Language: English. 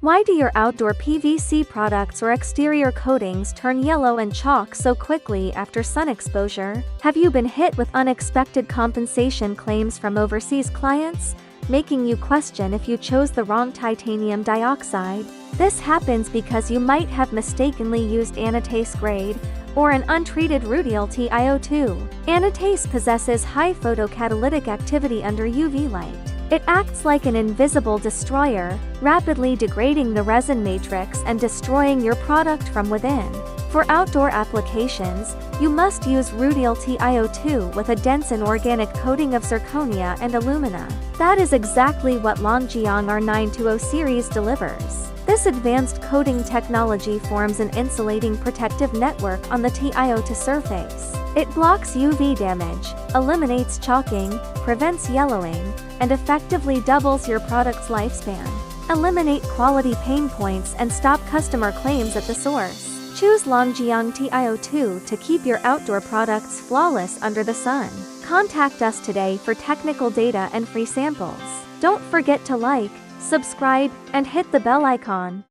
Why do your outdoor PVC products or exterior coatings turn yellow and chalk so quickly after sun exposure? Have you been hit with unexpected compensation claims from overseas clients, making you question if you chose the wrong titanium dioxide? This happens because you might have mistakenly used Anatase grade, or an untreated Rutile Tio2. Anatase possesses high photocatalytic activity under UV light. It acts like an invisible destroyer, rapidly degrading the resin matrix and destroying your product from within. For outdoor applications, you must use Rutile Tio2 with a dense inorganic coating of zirconia and alumina. That is exactly what Liangjiang R-920 series delivers. This advanced coating technology forms an insulating protective network on the Tio2 surface. It blocks UV damage, eliminates chalking, prevents yellowing, and effectively doubles your product's lifespan. Eliminate quality pain points and stop customer claims at the source. Choose Liangjiang Tio2 to keep your outdoor products flawless under the sun. Contact us today for technical data and free samples. Don't forget to like, subscribe, and hit the bell icon.